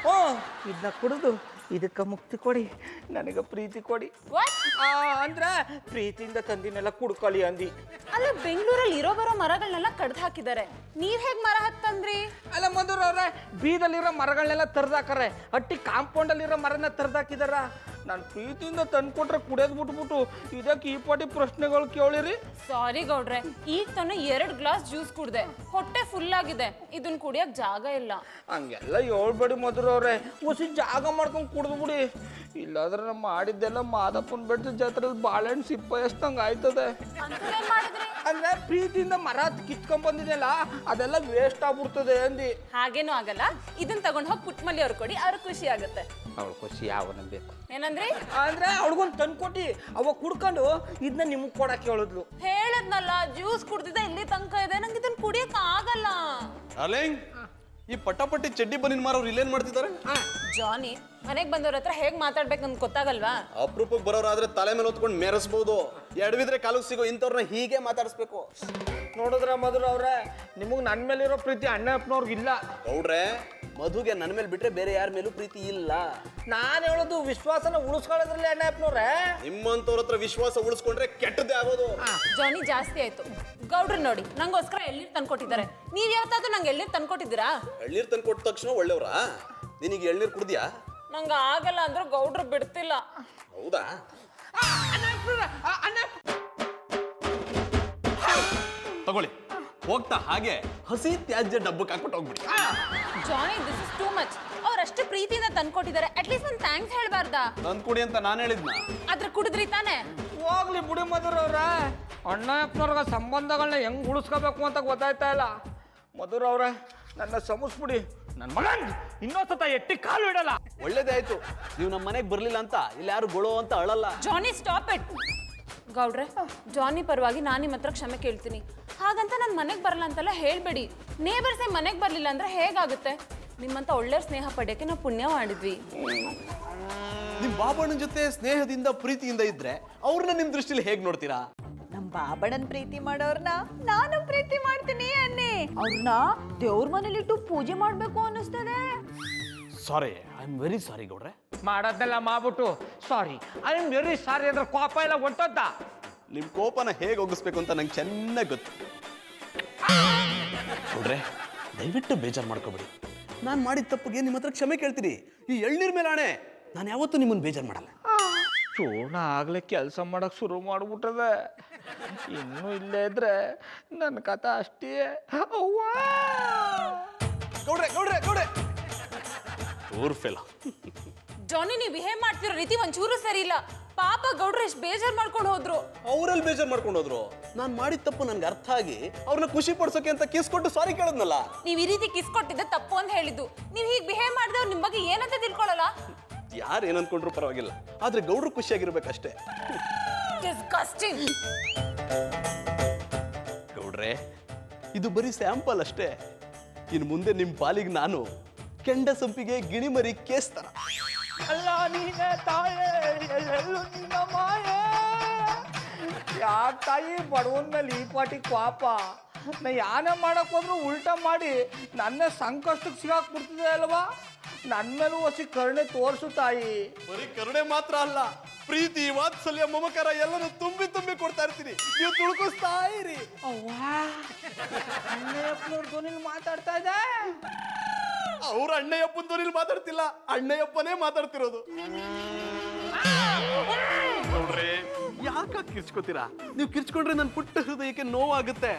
Speaker 6: ಇದನ್ನ ಕುಡಿದು ಇದಕ್ಕೆ ಮುಕ್ತಿ ಕೊಡಿ, ನನಗೆ ಪ್ರೀತಿ ಕೊಡಿ. ಅಂದ್ರೆ ಪ್ರೀತಿಯಿಂದ ತಂದಿನೆಲ್ಲ ಕುಡ್ಕೊಳ್ಳಿ ಅಂದಿ.
Speaker 3: ಅಲ್ಲ, ಬೆಂಗಳೂರಲ್ಲಿ ಇರೋ ಬರೋ ಮರಗಳನ್ನೆಲ್ಲ ಕಡ್ದು ಹಾಕಿದ್ದಾರೆ, ನೀವ್ ಹೇಗ್ ಮರ ಹತ್ತಂದ್ರಿ?
Speaker 6: ಅಲ್ಲ ಮಧುರ ಅವ್ರೆ, ಬೀದಲ್ಲಿರೋ ಮರಗಳನ್ನೆಲ್ಲ ತರ್ದಾಕರೆ, ಹಟ್ಟಿ ಕಾಂಪೌಂಡಲ್ಲಿರೋ ಮರನ ತರ್ದಾಕಿದಾರ. ನಾನು ಪ್ರೀತಿಯಿಂದ ತಂದ್ಕೊಟ್ರೆ ಕುಡಿಯೋದು ಬಿಟ್ಬಿಟ್ಟು ಇದಕ್ಕೆ ಈ ಪಾಟಿ ಪ್ರಶ್ನೆಗಳು ಕೇಳಿರಿ.
Speaker 9: ಸಾರಿ ಗೌಡ್ರೆ, ಈಗ ತಾನೇ 2 ಗ್ಲಾಸ್ ಜ್ಯೂಸ್ ಕುಡ್ದೆ, ಹೊಟ್ಟೆ ಫುಲ್ ಆಗಿದೆ. ಇದನ್ನ ಕುಡಿಯಕ್ ಜಾಗ ಇಲ್ಲ.
Speaker 6: ಹಂಗೆಲ್ಲ ಹೇಳ್ಬೇಡಿ ಮಧುರ ಅವ್ರೆ, ಹೊಸಿ ಜಾಗ ಮಾಡ್ಕೊಂಡು ಕುಡ್ದು ಬಿಡಿ. ಇಲ್ಲಾಂದ್ರೆ ನಮ್ಮ ಮಾಡಿದ್ದೆಲ್ಲ ಮಾದಪ್ಪನ ಬೆಟ್ಟದ ಜಾತ್ರೆಯಲ್ಲಿ ಬಾಳೆಹಣ್ಣು ಸಿಪ್ಪ ಎಷ್ಟಂಗೆ ಆಯ್ತದೆ.
Speaker 9: ಅಂತದೇನ್ ಮಾಡಿದ್ರಿ?
Speaker 6: ಅಂದ್ರೆ ಪ್ರೀತಿಯಿಂದ ಮರ ಕಿತ್ಕೊಂಡ್ ಬಂದಿದ್ದೆಲ್ಲ ಅದೆಲ್ಲ ವೇಸ್ಟ್ ಆಗ್ಬಿಡ್ತದೆ ಅಂದಿ.
Speaker 9: ಹಾಗೇನು ಆಗಲ್ಲ. ಇದನ್ನ ತಗೊಂಡ್ ಹೋಗಿ ಪುಟ್ಮಲ್ಲಿ ಅವ್ರು ಕೊಡಿ, ಅವ್ರ ಖುಷಿ ಆಗುತ್ತೆ.
Speaker 6: ಅವಳು ಖುಷಿ ಯಾವನ ಬೇಕು
Speaker 9: ಏನಂದ್ರಿ?
Speaker 6: ಅಂದ್ರೆ ಅವಳಿಗೊಂದು ತಂದ್ಕೊಟ್ಟಿ ಅವ ಕುಡ್ಕೊಂಡು ಇದನ್ನ ನಿಮಗೆ ಕೊಡಕ್ಕೆ ಹೇಳಿದ್ಲು.
Speaker 9: ಹೇಳದ್ನಲ್ಲ, ಜ್ಯೂಸ್ ಕುಡ್ದಿದ್ದ ಇಲ್ಲಿ ತನಕ ಇದೆ, ನಂಗೆ ಇದನ್ನ ಕುಡಿಯಕ್ ಆಗಲ್ಲ.
Speaker 2: ಅಲೇಂಗ್, ಈ ಪಟಾಪಟ್ಟಿ ಚಡ್ಡಿ ಬನ್ನಿನ ಮಾರೋರು ಇಲ್ಲೇನ್ ಮಾಡ್ತಿದ್ದಾರೆ?
Speaker 9: ಜಾನಿ, ಮನೆಗ್ ಬಂದವ್ರ ಹತ್ರ ಹೇಗ್ ಮಾತಾಡ್ಬೇಕು ನಮ್ಗೆ ಗೊತ್ತಾಗಲ್ವಾ?
Speaker 2: ಅಪರೂಪಕ್ಕೆ ಬರೋರಾದ್ರೆ ತಲೆ ಮೇಲೆ ಹೊತ್ಕೊಂಡು ಮೆರೆಸ್ಬೋದು. ಎಡವಿದ್ರೆ ಕಾಲಿಗೆ ಸಿಗೋ ಇಂಥವ್ರನ್ನ ಹೀಗೆ ಮಾತಾಡಿಸ್ಬೇಕು.
Speaker 6: ನೋಡಿದ್ರ ಮಧುರ ಅವ್ರೆ, ನಿಮಗೆ ನನ್ನ ಮೇಲಿರೋ ಪ್ರೀತಿ ಅಣ್ಣಪ್ಪನವ್ರಿಗಿಲ್ಲ.
Speaker 2: ಗೌಡ್ರೆ, ಮಧುಗೆ ನನ್ನ ಮೇಲೆ ಬಿಟ್ರೆ ಬೇರೆ ಯಾರ ಮೇಲೂ ಪ್ರೀತಿ ಇಲ್ಲ.
Speaker 6: ನಾನು ಹೇಳೋದು ವಿಶ್ವಾಸನ ಉಳಿಸ್ಕೊಳ್ಳೋದ್ರಲ್ಲಿ ಅಣ್ಣಪ್ಪನವ್ರೆ.
Speaker 2: ನಿಮ್ಮಂತವ್ರ ಹತ್ರ ವಿಶ್ವಾಸ ಉಳಿಸ್ಕೊಂಡ್ರೆ ಕೆಟ್ಟದ್ದೇ ಆಗೋದು.
Speaker 9: ಜಾನಿ, ಜಾಸ್ತಿ ಆಯ್ತು. ಗೌಡ್ರು ನೋಡಿ, ನಂಗೋಸ್ಕರ ಎಳ್ನೀರ್ ತಂದ್ಕೊಟ್ಟಿದ್ದಾರೆ. ನೀವ್ ಯಾವತ್ತಾದ್ರೂ ನಂಗೆ ಎಳ್ನೀರ್ ತಂದ್ಕೊಟ್ಟಿದ್ದೀರಾ?
Speaker 2: ಎಳ್ನೀರ್ ತಂದು ಕೊಟ್ಟ ತಕ್ಷಣ ಒಳ್ಳೆವ್ರಾ? ನಿನಗೆ ಎಳ್ನೀರ್ ಕುಡ್ದಿಯಾ?
Speaker 9: ನಂಗೆ ಆಗಲ್ಲ ಅಂದ್ರೆ ಗೌಡ್ರು ಬಿಡ್ತಿಲ್ಲ.
Speaker 2: ಹೌದಾ? ತಗೊಳ್ಳಿ, ಹೋಗ್ತಾ ಹಾಗೆ ಹಸಿ ತ್ಯಾಜ್ಯ ಡಬ್ಬಕ್ಕೆ ಹಾಕ್ಬಿಟ್ಟು ಹೋಗ್ಬಿಡಿ.
Speaker 9: ಜಾನಿ, ದಿಸ್ ಇಸ್ ಟೂ ಮಚ್. ಅವ್ರಷ್ಟು ಪ್ರೀತಿಯಿಂದ ತಂದ್ಕೊಟ್ಟಿದ್ದಾರೆ, ಅಟ್ಲೀಸ್ಟ್ ಒಂದು ಥ್ಯಾಂಕ್ಸ್ ಹೇಳ್ಬಾರ್ದಾ?
Speaker 2: ತಂದು ಕುಡಿ ಅಂತ ನಾನು ಹೇಳಿದ್ನ.
Speaker 9: ಆದ್ರೆ ಕುಡಿದ್ರಿ ತಾನೇ?
Speaker 6: ಹೋಗ್ಲಿ ಬಿಡಿ ಮಧುರ ಅವ್ರ, ಅಣ್ಣಪ್ಪನವ್ರ ಸಂಬಂಧಗಳನ್ನ ಹೆಂಗ್ ಉಳಿಸ್ಕೋಬೇಕು ಅಂತ ಗೊತ್ತಾಯ್ತಾ ಇಲ್ಲ. ಮಧುರ ಅವ್ರೆ, ನನ್ನ ಸಮಸ್ಬಿಡಿ. ನನ್ನ ಮಗ ಇನ್ನೊಂದ್ಸತ ಎಟ್ಟಿ ಕಾಲು ಇಡಲ್ಲ.
Speaker 2: ಒಳ್ಳೇದೇ ಆಯ್ತು, ನೀವು ನಮ್ಮ ಮನೆಗೆ ಬರ್ಲಿಲ್ಲ ಅಂತ ಇಲ್ಲಿ ಯಾರು ಗೊಳೋ ಅಂತ ಅಳಲ್ಲ.
Speaker 9: ಜಾನಿ, ಸ್ಟಾಪ್ ಇಟ್. ಗೌಡ್ರೆ, ಜಾನಿ ಪರವಾಗಿ ನಾನು ನಿಮ್ಮ ಹತ್ರ ಕ್ಷಮೆ ಕೇಳ್ತೀನಿ. ಹಾಗಂತ ನನ್ನ ಮನೆಗೆ ಬರಲ್ಲ ಅಂತೆಲ್ಲ ಹೇಳ್ಬೇಡಿ. ನೇಬರ್ಸೇ ಮನೆಗೆ ಬರಲಿಲ್ಲ ಅಂದ್ರೆ ಹೇಗಾಗುತ್ತೆ? ನಿಮ್ಮಂತ ಒಳ್ಳೆ ಸ್ನೇಹ ಪಡೆಯಕ್ಕೆ ನಾವು ಪುಣ್ಯ ಮಾಡಿದ್ವಿ.
Speaker 2: ನಿಮ್ ಬಾಬಣ್ಣನ ಜೊತೆ ಸ್ನೇಹದಿಂದ ಪ್ರೀತಿಯಿಂದ ಇದ್ರೆ ಅವ್ರನ್ನ ನಿಮ್ ದೃಷ್ಟಿಲಿ ಹೇಗ್ ನೋಡ್ತೀರಾ?
Speaker 3: ನಮ್ ಬಾಬಣ್ಣನ್ ಪ್ರೀತಿ ಮಾಡೋರ್ನ ನಾನು ಪ್ರೀತಿ ಮಾಡ್ತೀನಿ ಅನ್ನಿ. ಅವ್ರನ್ನ ದೇವ್ರ ಮನೇಲಿಟ್ಟು ಪೂಜೆ ಮಾಡ್ಬೇಕು ಅನ್ನಿಸ್ತದೆ.
Speaker 2: ಸಾರಿ, ಐ ಆಮ್ ವೆರಿ ಸಾರಿ ಗೌಡ್ರೆ.
Speaker 6: ಮಾಡೋದೆಲ್ಲ ಮಾಡ್ಬಿಟ್ಟು ಸಾರಿ, ಐ ಆಮ್ ವೆರಿ ಸಾರಿ ಅಂದ್ರೆ ಕೋಪ ಎಲ್ಲ ಹೊಂಟೋದ್ದ.
Speaker 2: ನಿಮ್ ಕೋಪನ ಹೇಗೆ ಒಗ್ಗಿಸ್ಬೇಕು ಅಂತ ನಂಗೆ ಚೆನ್ನಾಗಿ ಗೊತ್ತು. ಗೌಡ್ರೆ, ದಯವಿಟ್ಟು ಬೇಜಾರು ಮಾಡ್ಕೋಬೇಡಿ. ನಾನು ಮಾಡಿದ ತಪ್ಪಿಗೆ ನಿಮ್ಮ ಹತ್ರ ಕ್ಷಮೆ ಕೇಳ್ತೀನಿ. ಈ ಎಳ್ನೀರ್ ಮೇಲೆ ಆಣೆ, ನಾನು ಯಾವತ್ತೂ ನಿಮ್ಮನ್ನು ಬೇಜಾರು ಮಾಡಲ್ಲ.
Speaker 6: ಚೂರ್ಣ ಆಗ್ಲೇ ಕೆಲಸ ಮಾಡಕ್ ಶುರು ಮಾಡ್ಬಿಟ್ಟದೆ. ಇನ್ನೂ ಇಲ್ಲೇ ಇದ್ರೆ ನನ್ನ ಕಥೆ ಅಷ್ಟೇ. ಅವ್ವಾ!
Speaker 2: ಗೌಡ್ರೆ ಗೌಡ್ರೆ ಗೌಡ್ರೆ ಫೆಲ.
Speaker 9: ಜಾನಿ, ನೀವು ಬಿಹೇವ್ ಮಾಡ್ತಿರೋ ರೀತಿ ಒಂಚೂರು ಸರಿ ಇಲ್ಲ. ಪಾಪ ಗೌಡ್ರು ಎಷ್ಟು ಬೇಜಾರು ಮಾಡ್ಕೊಂಡು ಹೋದ್ರು.
Speaker 2: ಅವರಲ್ಲಿ ಬೇಜಾರು ಮಾಡ್ಕೊಂಡು ಹೋದ್ರು. ನಾನು ಮಾಡಿದ ತಪ್ಪು ನನ್ಗೆ ಅರ್ಥ ಆಗಿ ಅವ್ರನ್ನ ಖುಷಿ ಪಡಿಸೋಕೆ ಅಂತ ಕಿಸ್ ಕೊಟ್ಟು ಸಾರಿ ಕೇಳದ್ನಲ್ಲ.
Speaker 9: ನೀವು ಈ ರೀತಿ ಕಿಸ್ ಕೊಟ್ಟಿದ್ದೆ ತಪ್ಪು ಅಂತ ಹೇಳಿದ್ದು. ನೀವು ಹೀಗೆ ಬಿಹೇವ್ ಮಾಡಿದವ್ರು ನಿಮ್ಮ ಬಗ್ಗೆ ಏನಂತ ತಿಳ್ಕೊಳ್ಳಲ್ಲ.
Speaker 2: ಯಾರು ಏನಂದ್ಕೊಂಡ್ರು ಪರವಾಗಿಲ್ಲ, ಆದ್ರೆ ಗೌಡ್ರು ಖುಷಿಯಾಗಿರ್ಬೇಕಷ್ಟೇ.
Speaker 9: ಡಿಸ್ಗಸ್ಟಿಂಗ್.
Speaker 2: ಗೌಡ್ರೆ, ಇದು ಬರೀ ಸ್ಯಾಂಪಲ್ ಅಷ್ಟೇ. ಇನ್ನು ಮುಂದೆ ನಿಮ್ಮ ಪಾಲಿಗೆ ನಾನು ಕೆಂಡ ಸಂಪಿಗೆ ಗಿಣಿಮರಿ ಕೇಸ್ತರ.
Speaker 6: ಅಲ್ಲ ನೀನೇ ತಾಯೇ, ಎಲ್ಲೆಲ್ಲೂ ನಿನ್ನ ಮಾಯೇ. ಯಾಕೆ ತಾಯಿ ಬಡವನ ಮೇಲೆ ಈ ಪಾಟಿ ಪಾಪ? ನಾ ಯಾನೇ ಮಾಡಕ್ ಹೋದ್ರು ಉಲ್ಟಾ ಮಾಡಿ ನನ್ನ ಸಂಕಷ್ಟಕ್ಕೆ ಸಿಗಾಕ್ಬಿಡ್ತಿದೆ ಅಲ್ವಾ? ನನ್ನ ಮೇಲೂ ಹೊಸಿ ಕರುಣೆ ತೋರಿಸು ತಾಯಿ.
Speaker 2: ಬರೀ ಕರುಣೆ ಮಾತ್ರ ಅಲ್ಲ, ಪ್ರೀತಿ, ವಾತ್ಸಲ್ಯ, ಮಮಕಾರ ಎಲ್ಲನೂ ತುಂಬಿ ತುಂಬಿ ಕೊಡ್ತಾ ಇರ್ತೀನಿ. ನೀವು ತುಳುಕಿಸ್ತಾ ಇರಿ.
Speaker 6: ಅವ್ವಾ, ಅಣ್ಣಯ್ಯಪ್ಪನವ್ರ ಧ್ವನಿಲಿ ಮಾತಾಡ್ತಾ ಇದೆ.
Speaker 2: ಅವ್ರ ಅಣ್ಣಯ್ಯಪ್ಪನ ಧ್ವನಿಲಿ ಮಾತಾಡ್ತಿಲ್ಲ, ಅಣ್ಣಯ್ಯಪ್ಪನೇ ಮಾತಾಡ್ತಿರೋದು. ಗೌಡ್ರೆ, ಯಾಕೆ ಕಿರ್ಚ್ಕೋತೀರಾ? ನೀವು ಕಿರ್ಚ್ಕೊಂಡ್ರೆ ನನ್ನ ಪುಟ್ಟ ಹೃದಯಕ್ಕೆ ನೋವಾಗುತ್ತೆ.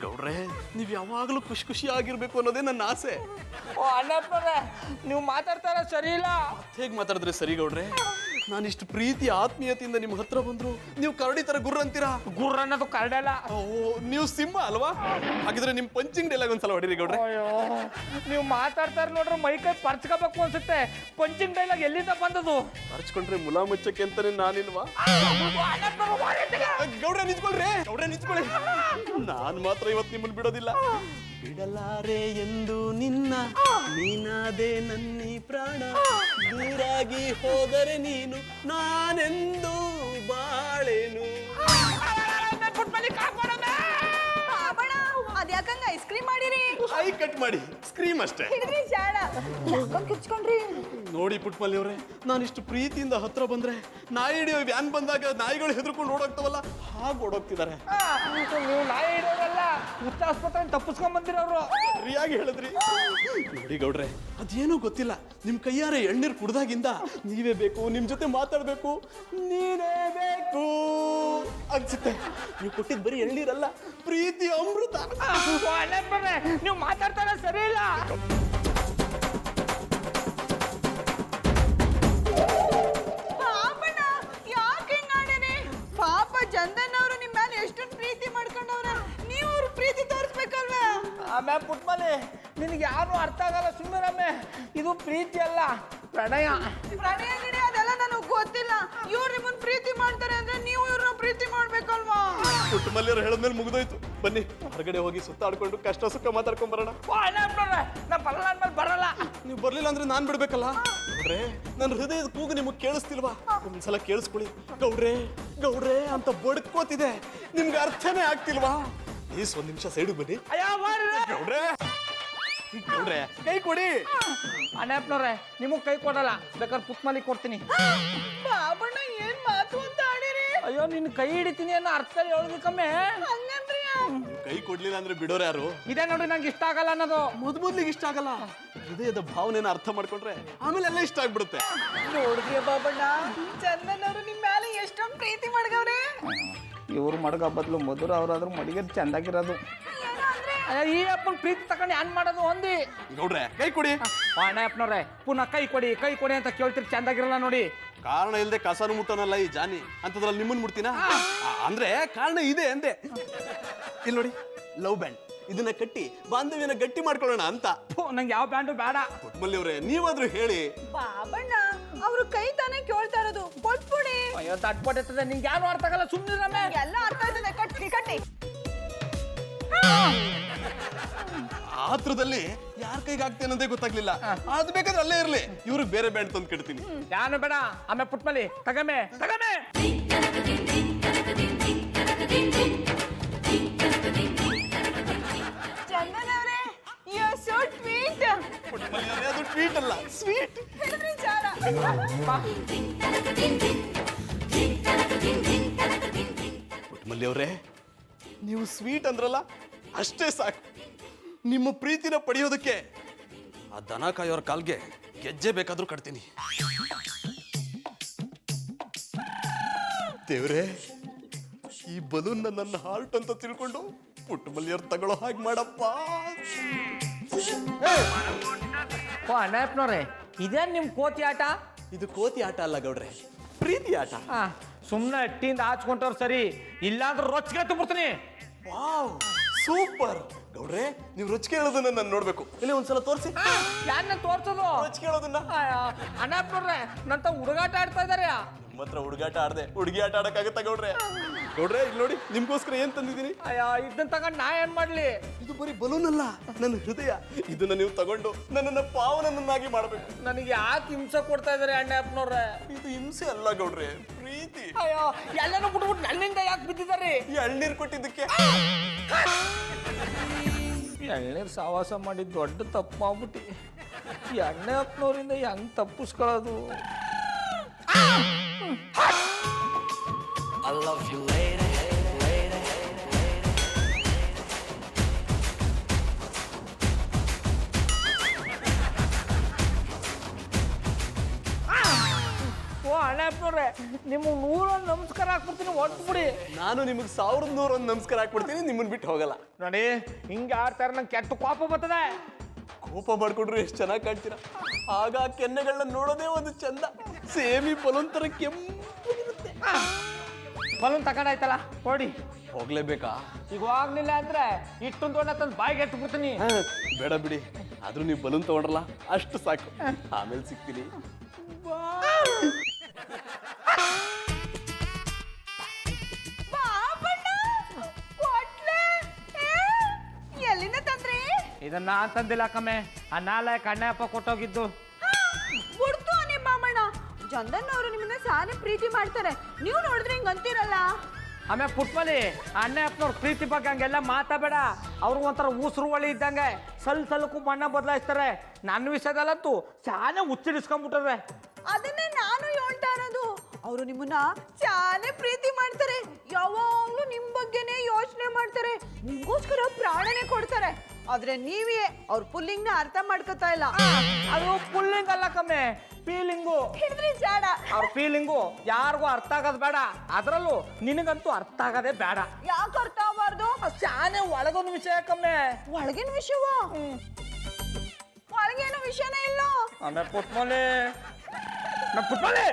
Speaker 2: ಗೌಡ್ರೆ, ನೀವು ಯಾವಾಗಲೂ ಖುಷಿ ಆಗಿರ್ಬೇಕು ಅನ್ನೋದೇ ನನ್ನ ಆಸೆ.
Speaker 6: ಓ ಅಣ್ಣಪ್ಪನವ್ರೆ, ನೀವು ಮಾತಾಡ್ತಾರ ಸರಿ ಇಲ್ಲ.
Speaker 2: ಹೇಗೆ ಮಾತಾಡಿದ್ರೆ ಸರಿ ಗೌಡ್ರೆ? ನಾನಿಷ್ಟು ಪ್ರೀತಿ ಆತ್ಮೀಯತೆಯಿಂದ ನಿಮ್ಮ ಹತ್ರ ಬಂದ್ರು ನೀವು ಕರಡಿ ತರ ಗುರ್ರ ಅಂತೀರಾ?
Speaker 6: ಗುರ್ರ ಅನ್ನೋದು ಕರಡಲ್ಲ.
Speaker 2: ಓ, ನೀವು ಸಿಂಹ ಅಲ್ವಾ? ಹಾಗಿದ್ರೆ ನಿಮ್ ಪಂಚಿಂಗ್ ಡೈಲಾಗ್ ಒಂದ್ಸಲ ಹೊಡೀರಿ ಗೌಡ್ರೆ.
Speaker 6: ಅಯ್ಯೋ, ನೀವು ಮಾತಾಡ್ತಾರ ನೋಡ್ರೆ ಮೈಕೈ ಪರ್ಚ್ಕೋಬೇಕು ಅನ್ಸುತ್ತೆ. ಪಂಚಿಂಗ್ ಡೈಲಾಗ್ ಎಲ್ಲಿಂದ ಬಂದದು?
Speaker 2: ಹರ್ಚ್ಕೊಂಡ್ರೆ ಮುಲಾ ಮುಚ್ಚಕ್ಕೆ ಅಂತಾನೆ ನಾನಿಲ್ವಾ? ಗೌಡ್ರೆ ನಿಂತ್ಕೊಳ್ರಿ, ಗೌಡ್ರೆ ನಿಂತ್ಕೊಳ್ಳಿ. ನಾನ್ ಮಾತ್ರ ಇವತ್ತು ನಿಮ್ಮನ್ನು ಬಿಡೋದಿಲ್ಲ. ಬಿಡಲಾರೆ ಎಂದು ನಿನ್ನ, ನೀನಾದೆ ನನ್ನಿ ಪ್ರಾಣ. ದೂರಾಗಿ ಹೋದರೆ ನೀನು, ನಾನೆಂದು ಬಾಳೆನು.
Speaker 3: ಅದ್ಯಾಕಂಗ ಐಸ್ ಕ್ರೀಮ್ ಮಾಡಿರಿ?
Speaker 2: ಐ ಕಟ್ ಮಾಡಿ ಸ್ಕ್ರೀಮ್ ಅಷ್ಟೇ.
Speaker 3: ಹಿಡಿದ್ರಿ ಜಾಣ. ಯಾಕಂಗ್ ಕಿರ್ಚ್ಕೊಂಡ್ರಿ?
Speaker 2: ನೋಡಿ ಪುಟ್ಮಲ್ಲಿ ಅವರೇ, ನಾನಿಷ್ಟು ಪ್ರೀತಿಯಿಂದ ಹತ್ರ ಬಂದ್ರೆ ನಾಯಿ ಹಿಡಿಯೋ ವ್ಯಾನ್ ಬಂದಾಗ ನಾಯಿಗಳು ಹೆದರ್ಕೊಂಡು ಓಡೋಗ್ತಾವಲ್ಲ, ಹಾಗೆ ಓಡೋಗ್ತಿದ್ದಾರೆ.
Speaker 6: ನೀವು ನಾಯಿ ಹಿಡಿಯೋರಲ್ಲ, ಹುಚ್ಚ ಆಸ್ಪತ್ರೆ ತಪ್ಪಿಸ್ಕೊಂಡ್ ಬಂದಿರೋರು.
Speaker 2: ಸರಿಯಾಗಿ ಹೇಳಿದ್ರಿ. ನೋಡಿ ಗೌಡ್ರೆ, ಅದೇನೋ ಗೊತ್ತಿಲ್ಲ, ನಿಮ್ ಕೈಯಾರೆ ಎಳ್ನೀರು ಕುಡ್ದಾಗಿಂದ ನೀವೇ ಬೇಕು, ನಿಮ್ ಜೊತೆ ಮಾತಾಡ್ಬೇಕು, ನೀನೇ ಬೇಕು ಅನ್ಸುತ್ತೆ. ನೀವು ಕೊಟ್ಟಿದ್ ಬರೀ ಎಳ್ನೀರಲ್ಲ, ಪ್ರೀತಿ ಅಮೃತ.
Speaker 6: ನೀವು ಮಾತಾಡ್ತಾರ ಸರಿ ಇಲ್ಲ.
Speaker 3: ಪಾಪಣ್ಣ ಯಾಕೆ ಹಿಂಗಾಡೇನೆ? ಪಾಪ ಚಂದನ್ ಅವರು ನಿಮ್ಮ ಮೇಲೆ ಎಷ್ಟೊಂದು ಪ್ರೀತಿ ಮಾಡ್ಕೊಂಡವ್ರ, ನೀವು ಅವ್ರ ಪ್ರೀತಿ ತೋರಿಸ್ಬೇಕಲ್ವಾ?
Speaker 6: ಆಮೇಲೆ ಪುಟ್ಮಲಿ, ನಿನಗೆ ಯಾರು ಅರ್ಥ ಆಗಲ್ಲ, ಸುಮ್ಮನೆ. ಇದು ಪ್ರೀತಿ ಅಲ್ಲ, ಪ್ರಣಯ.
Speaker 3: ಪ್ರಣಯ ಗಿಡ ಅದೆಲ್ಲ ನನಗೆ ಗೊತ್ತಿಲ್ಲ. ಇವ್ರು ನಿಮ್ಮನ್ನ ಪ್ರೀತಿ ಮಾಡ್ತಾರೆ ಅಂದ್ರೆ ನೀವು ಇವ್ರನ್ನ ಪ್ರೀತಿ ಮಾಡ್ಬೇಕಲ್ವಾ?
Speaker 2: ಪುಟ್ಮಲ್ಲಿ ಅವ್ರು ಹೇಳಿದ್ಮೇಲೆ ಮುಗಿದೋಯ್ತು. ಬನ್ನಿ ಹೊರಗಡೆ ಹೋಗಿ ಸುತ್ತಾಡ್ಕೊಂಡು ಕಷ್ಟ ಸುಖ ಮಾತಾಡ್ಕೊಂಡ್ ಬರೋಣ.
Speaker 6: ನಾ ಬರಲ್ಲ ಅಂದ್ಮೇಲೆ ಬರಲ್ಲ.
Speaker 2: ನೀವು ಬರ್ಲಿಲ್ಲ ಅಂದ್ರೆ ನಾನ್ ಬಿಡ್ಬೇಕಲ್ಲ ಗೌಡ್ರೆ. ನನ್ನ ಹೃದಯದ ಕೂಗು ನಿಮಗೆ ಕೇಳಿಸ್ತಿಲ್ವಾ? ಒಂದ್ಸಲ ಕೇಳಿಸ್ಕೊಳ್ಳಿ. ಗೌಡ್ರೆ ಗೌಡ್ರೆ ಅಂತ ಬಡ್ಕೋತಿದೆ, ನಿಮ್ಗೆ ಅರ್ಥನೇ ಆಗ್ತಿಲ್ವಾ? ಪ್ಲೀಸ್ ಒಂದ್ ನಿಮಿಷ ಸೈಡ್ ಬನ್ನಿ. ಗೌಡ್ರೆ ಗೌಡ್ರೆ ಕೈ ಕೊಡಿ.
Speaker 6: ಅಣ್ಣಪ್ಪನವ್ರೆ, ನಿಮಗ್ ಕೈ ಕೊಡಲ್ಲ, ಬೇಕಾದ್ರೆ ಪುಟ್ಮಲಿ ಕೊಡ್ತೀನಿ.
Speaker 3: ಪಾಪಣ್ಣ ಏನ್ ಮಾತು ಅಂತ ಆಡಿರಿ?
Speaker 6: ಅಯ್ಯೋ, ನಿನ್ ಕೈ ಹಿಡಿತೀನಿ ಅನ್ನೋ ಅರ್ಥ ಹೇಳೋದಕ್ಕಮ್ಮೆ.
Speaker 3: ಹಂಗಂದ್ರಿ?
Speaker 2: ಕೈ ಕೊಡ್ಲಿಲ್ಲ ಅಂದ್ರೆ ಬಿಡೋರು ಯಾರು?
Speaker 6: ಇದೇ ನೋಡಿ ನಂಗೆ ಇಷ್ಟ ಆಗಲ್ಲ ಅನ್ನೋದು.
Speaker 2: ಮೊದ್ಲಿಗೆ ಇಷ್ಟ ಆಗಲ್ಲ, ಹೃದಯದ ಭಾವನೆನ ಅರ್ಥ ಮಾಡ್ಕೊಂಡ್ರೆ ಆಮೇಲೆ ಎಲ್ಲ ಇಷ್ಟ ಆಗ್ಬಿಡುತ್ತೆ.
Speaker 3: ನೋಡಿದ್ರಿ ಬಾಬಣ್ಣ, ಚಂದನ್ ಅವರು ನಿಮ್ಮ ಮೇಲೆ ಎಷ್ಟೊಂದು ಪ್ರೀತಿ ಮಾಡ್ಗವ್ರೆ.
Speaker 6: ಇವ್ರು ಮಡಗ ಬದಲು ಮಧುರ ಅವ್ರಾದ್ರೂ ಮಡಿಗೆ ಚಂದಾಗಿರೋದು. ಈ ಅಪ್ಪನ ಪ್ರೀತಿ ತಗೊಂಡು ಏನ್ ಮಾಡೋದು ಹೊಂದಿ.
Speaker 2: ಗೌಡ್ರೆ ಕೈ ಕೊಡಿ.
Speaker 6: ಅಣ್ಣಪ್ಪನವ್ರೆ, ಪುನಃ ಕೈ ಕೊಡಿ ಕೈ ಕೊಡಿ ಅಂತ ಕೇಳ್ತಿರ್, ಚಂದಾಗಿರಲ್ಲ ನೋಡಿ.
Speaker 2: ಕಾರಣ ಇಲ್ಲದೆ ಕಸನು ಮುಟ್ಟನಲ್ಲ ಈ ಜಾನಿ, ಅಂತದ್ರಲ್ಲಿ ನಿಮ್ಮನ್ ಮುಟ್ತೀನ? ಅಂದ್ರೆ ಕಾರಣ ಇದೆ ಅಂದೆ. ಇಲ್ಲಿ ನೋಡಿ, ಲವ್ ಬ್ಯಾಂಡ್, ಇದನ್ನ ಕಟ್ಟಿ ಬಾಂಧವ್ಯನ ಗಟ್ಟಿ ಮಾಡ್ಕೊಳ್ಳೋಣ ಅಂತ.
Speaker 6: ನಂಗೆ ಯಾವ ಬ್ಯಾಂಡು ಬೇಡ.
Speaker 2: ಪುಟ್ಮಲ್ಲಿ ಅವ್ರೆ, ನೀವಾದ್ರೂ ಹೇಳಿ.
Speaker 3: ಬಾಬಣ್ಣ ಅವ್ರು ಕೈ ತಾನೇ ಕೇಳ್ತಾ ಇರೋದು, ಕೊಟ್ಬಿಡಿ.
Speaker 6: ಅಯ್ಯೋ, ತಟ್ಪಟ್ಟಿರ್ತದೆ, ನಿಂಗೆ ಯಾರು ಅರ್ಥ ಆಗಲ್ಲ, ಸುಮ್ಮನೆ.
Speaker 3: ಎಲ್ಲ ಅರ್ಥ ಆಯ್ತದೆ, ಕಟ್ಟಿ ಕಟ್ಟಿ.
Speaker 2: ಆತ್ರದಲ್ಲಿ ಯಾರ ಕೈಗೆ ಆಗ್ತೇನೆ ಅನ್ನೋದೇ ಗೊತ್ತಾಗ್ಲಿಲ್ಲ. ಅದು ಬೇಕಾದ್ರೆ ಅಲ್ಲೇ ಇರ್ಲಿ, ಇವ್ರಿಗೆ ಬೇರೆ ಬ್ಯಾಂಡ್ ತಂದು ಕಟ್ತೀನಿ.
Speaker 6: ಯಾನು ಬೇಡ. ಆಮೇಲೆ ಪುಟ್ಮಲಿ ತಗಮೆ ತಗಮೆ.
Speaker 3: ಚಂದನ್ ಅವರೇ, ಯು ಆರ್ ಸೋ ಸ್ವೀಟ್.
Speaker 2: ಪುಟ್ಮಲ್ಲಿ ಅವ್ರೆ, ಅದು ಟ್ವೀಟ್ ಅಲ್ಲ, ಸ್ವೀಟ್.
Speaker 3: ಹೇಳಿದ್ರಿ ಚಾರ.
Speaker 2: ಪುಟ್ಮಲ್ಲಿ ಅವರೇ, ನೀವು ಸ್ವೀಟ್ ಅಂದ್ರಲ್ಲ, ಅಷ್ಟೇ ಸಾಕು. ನಿಮ್ಮ ಪ್ರೀತಿನ ಪಡೆಯೋದಕ್ಕೆ ಆ ದನ ಕಾಯೋರ್ ಕಾಲ್ಗೆ ಗೆಜ್ಜೆ ಬೇಕಾದ್ರೂ ಕಟ್ತೀನಿ. ದೇವ್ರೆ, ಈ ಬಲೂನ್ ನನ್ನ ಹಾರ್ಟ್ ಅಂತ ತಿಳ್ಕೊಂಡು ಪುಟ್ಟಮಲ್ಲಿಯವ್ರು ತಗೊಳ್ಳೋ ಹಾಗೆ ಮಾಡಪ್ಪ.
Speaker 6: ಅಣ್ಣಪ್ಪನವ್ರೆ, ಇದೇನ್ ನಿಮ್ ಕೋತಿ ಆಟ?
Speaker 2: ಇದು ಕೋತಿ ಆಟ ಅಲ್ಲ ಗೌಡ್ರೆ, ಪ್ರೀತಿ ಆಟ.
Speaker 6: ಸುಮ್ಮನೆ ಅಟ್ಟಿಯಿಂದ ಹಾಚ್ಕೊಂಡವ್ರು ಸರಿ, ಇಲ್ಲಾಂದ್ರೆ ರೊಚ್ಚಿಗೆ ತುಂಬಿಡ್ತೀನಿ.
Speaker 2: Wow, super. ಗೌಡ್ರೆ, ನೀವು ರುಚಿ ಕೇಳೋದನ್ನ ನಾನು ನೋಡ್ಬೇಕು. ಇಲ್ಲಿ ಒಂದ್ಸಲ ತೋರಿಸಿ.
Speaker 6: ಯಾರನ್ನ ತೋರ್ಸೋದು?
Speaker 2: ರುಚಿ ಕೇಳೋದನ್ನ.
Speaker 6: ಅಣ್ಣಪ್ಪನವ್ರೆ, ನಂತ ಹುಡುಗಾಟ ಆಡ್ತಾ ಇದಾರೆ.
Speaker 2: ನಿಮ್ಮ ಹತ್ರ ಹುಡುಗಾಟ ಆಡ್ದೆ ಹುಡುಗಿ ಆಟ ಆಡಕ್ಕಾಗತ್ತ ಗೌಡ್ರೆ? ಗೌಡ್ರೆ, ಇಲ್ಲಿ ನೋಡಿ, ನಿಮ್ಗೋಸ್ಕರ ಏನ್ ತಂದಿದ್ದೀನಿ.
Speaker 6: ಅಯ್ಯೋ, ಇದನ್ನ ತಗೊಂಡು ನಾ ಏನ್ ಮಾಡ್ಲಿ?
Speaker 2: ಇದು ಬರೀ ಬಲೂನ್ ಅಲ್ಲ, ನನ್ನ ಹೃದಯ. ಇದನ್ನ ನೀವು ತಗೊಂಡು ನನ್ನನ್ನ ಪಾವನನ್ನಾಗಿ ಮಾಡ್ಬೇಕು.
Speaker 6: ನನಗೆ ಯಾಕೆ ಹಿಂಸೆ ಕೊಡ್ತಾ ಇದಾರೆ ಅಣ್ಣಪ್ಪನವ್ರೆ?
Speaker 2: ಇದು ಹಿಂಸೆ ಅಲ್ಲ ಗೌಡ್ರೆ, ಪ್ರೀತಿ.
Speaker 6: ಅಯ್ಯೋ, ಎಲ್ಲನೂ ಬಿಟ್ಬಿಟ್ಟು ನನ್ನಿಂದ ಯಾಕೆ ಬಿದ್ದಿದ್ದಾರೆ?
Speaker 2: ಈ ಎಳ್ನೀರ್ ಕೊಟ್ಟಿದ್ದಕ್ಕೆ.
Speaker 6: ಎಳ್ನೀರು ಸಹವಾಸ ಮಾಡಿ ದೊಡ್ಡ ತಪ್ಪು ಮಾಡ್ಬಿಟ್ಟು ಈ ಅಣ್ಣಪ್ಪನವರಿಂದ ಹೆಂಗ್ ತಪ್ಪಿಸ್ಕೊಳ್ಳೋದು?
Speaker 1: I love you lady, lady, lady.
Speaker 6: ಓ ಅಣ್ಣಪ್ಪನವ್ರೆ, ನಿಮಗೆ 100 ನಮಸ್ಕಾರ ಹಾಕ್ಬಿಡ್ತೀನಿ, ಹೊಟ್ಬಿಡಿ.
Speaker 2: ನಾನು ನಿಮಗೆ 1101 ನಮಸ್ಕಾರ ಹಾಕ್ಬಿಡ್ತೀನಿ, ನಿಮ್ಮನ್ನ ಬಿಟ್ಟು ಹೋಗಲ್ಲ.
Speaker 6: ನೋಡಿ, ಹಿಂಗೆ ಆಡ್ತಾರೆ, ನಂಗೆ ಕೆಟ್ಟ ಕೋಪ ಬರ್ತದೆ.
Speaker 2: ಕೋಪ ಮಾಡ್ಕೊಂಡ್ರು ಎಷ್ಟು ಚೆನ್ನಾಗಿ ಕಾಣ್ತೀರಾ. ಆಗ ಆ ಕೆನ್ನೆಗಳನ್ನ ನೋಡೋದೇ ಒಂದು ಚಂದ. ಸೇಮಿ ಬಲೂನ್ ತರ ಕೆಂಪಿರುತ್ತೆ.
Speaker 6: ಬಲೂನ್ ತಗೊಂಡಾಯ್ತಲ್ಲ, ನೋಡಿ.
Speaker 2: ಹೋಗ್ಲೇಬೇಕಾ?
Speaker 6: ಈಗ ಹೋಗ್ಲಿಲ್ಲ ಅಂದ್ರೆ ಇಷ್ಟೊಂದು ದೊಡ್ಡ ತಂದು ಬಾಯಿಗೆ ಎಟ್ಬಿಡ್ತೀನಿ.
Speaker 2: ಬೇಡ ಬಿಡಿ, ಆದ್ರೂ ನೀವು ಬಲೂನ್ ತಗೊಂಡ್ರಲ್ಲ, ಅಷ್ಟು ಸಾಕು. ಆಮೇಲೆ ಸಿಗ್ತೀನಿ.
Speaker 3: ಎಲ್ಲಿಂದ ತಂದ್ರಿ?
Speaker 6: ಇದನ್ನ ನಾನ್ ತಂದಿಲ್ಲ ಕಮ್ಮೆ, ಆ ನಾಲ್ಕು ಅಣ್ಣಪ್ಪ ಕೊಟ್ಟೋಗಿದ್ದು.
Speaker 3: ಗುರ್ತು ನಿಮ್ಮ ಮಾಮಣ್ಣ. ಚಂದನ್ ಅವರು ನಿಮ್ಮನ್ನ ಸಾನೆ ಪ್ರೀತಿ ಮಾಡ್ತಾರೆ, ನೀವು ನೋಡಿದ್ರೆ ಹಿಂಗ್ ಅಂತೀರಲ್ಲ.
Speaker 6: ಆಮೇಲೆ ಪುಟ್ಮಲಿ ಅಣ್ಣ ಅಪ್ಪನವ್ರ ಪ್ರೀತಿ ಬಗ್ಗೆ ಹಂಗೆಲ್ಲ ಮಾತಾಬೇಡ. ಅವ್ರಿಗೆ ಒಂಥರ ಉಸಿರು ಒಳಿ ಇದ್ದಂಗೆ ಸಲ್ಲಕ್ಕೂ ಬಣ್ಣ ಬದಲಾಯಿಸ್ತಾರೆ. ನನ್ನ ವಿಷಯದಲ್ಲಂತೂ ಚಾನೆ ಹುಚ್ಚಿಡಿಸ್ಕೊಂಡ್ಬಿಟ್ರೆ.
Speaker 3: ಅದನ್ನೇ ನಾನು ಹೇಳ್ತಾ ಇರೋದು. ಅವರು ನಿಮ್ಮನ್ನ ಚಾನೆ ಪ್ರೀತಿ ಮಾಡ್ತಾರೆ, ಯಾವಾಗ್ಲೂ ನಿಮ್ ಬಗ್ಗೆನೇ ಯೋಚನೆ ಮಾಡ್ತಾರೆ, ನಿಮ್ಗೋಸ್ಕರ ಪ್ರಾಣನೇ ಕೊಡ್ತಾರೆ. ಆದ್ರೆ ನೀವೇ ಅವ್ರ ಪುಲ್ಲಿಂಗ್ ನ ಅರ್ಥ ಮಾಡ್ಕೊತಾ ಇಲ್ಲ.
Speaker 6: ಅದು ಪುಲ್ಲಿಂಗ್ ಅಲ್ಲ ಕಮ್ಮೆ, ಫೀಲಿಂಗು.
Speaker 3: ಹಿಡಿದ್ರಿ ಜಾಡ.
Speaker 6: ಅವ್ರ ಫೀಲಿಂಗು ಯಾರಿಗೂ ಅರ್ಥ ಆಗೋದು ಬೇಡ, ಅದರಲ್ಲೂ ನಿನಗಂತೂ ಅರ್ಥ ಆಗೋದೇ ಬೇಡ.
Speaker 3: ಯಾಕೆ ಅರ್ಥ ಆಗಬಾರ್ದು?
Speaker 6: ಚಾನೆ ಒಳಗೊಂದು ವಿಷಯ ಕಮ್ಮೆ.
Speaker 3: ಒಳಗಿನ ವಿಷಯವ? ಒಳಗೇನು ವಿಷಯನೇ ಇಲ್ಲ.
Speaker 6: ಆಮೇಲೆ ಪುಟ್ಮಲಿ ಪುಟ್ಮಲಿ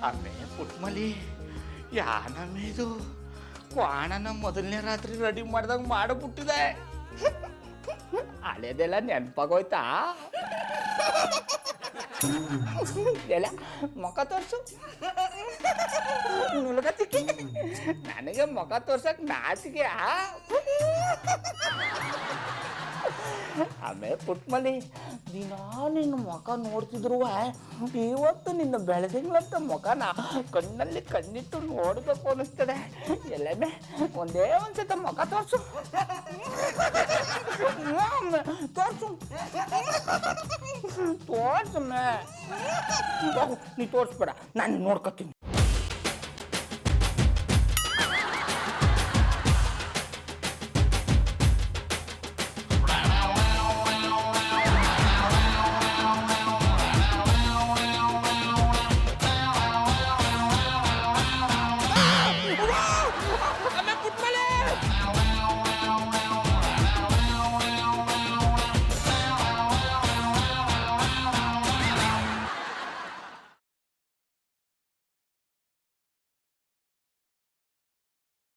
Speaker 6: ಅಮ್ಮೆ ಪುಟ್ಮಲಿ ಯಾನಮ್ಮೇದು ಕ್ವಾಣನ ಮೊದಲನೇ ರಾತ್ರಿ ರೆಡಿ ಮಾಡ್ದಾಗ ಮಾಡಿಬಿಟ್ಟಿದೆ. ಹಳೇದೆಲ್ಲ ನೆನಪಾಗೋಯ್ತಾ? ಎಲ್ಲ ಮುಖ ತೋರ್ಸು. ನುಲ್ಗತ್ತಿಕ್ಕಿ ನನಗೆ ಮುಖ ತೋರ್ಸಕ್ ನಾಚಿಕೆ. ಆಮೇಲೆ ಪುಟ್ಮಲಿ ದಿನ ನಿನ್ನ ಮುಖ ನೋಡ್ತಿದ್ರು ಇವತ್ತು ನಿನ್ನ ಬೆಳೆದಿಂಗ್ಳಂತ ಮುಖನ ಕಣ್ಣಲ್ಲಿ ಕಣ್ಣಿಟ್ಟು ನೋಡ್ಬೇಕು ಅನ್ನಿಸ್ತದೆ. ಎಲ್ಲೇ ಒಂದೇ ಒಂದ್ಸತ ಮುಖ ತೋರ್ಸು. ತೋರ್ಸು ತೋರ್ಸಮ್ಮೆ. ನೀ ತೋರಿಸ್ಬೇಡ, ನಾನು ನೋಡ್ಕೊತೀನಿ.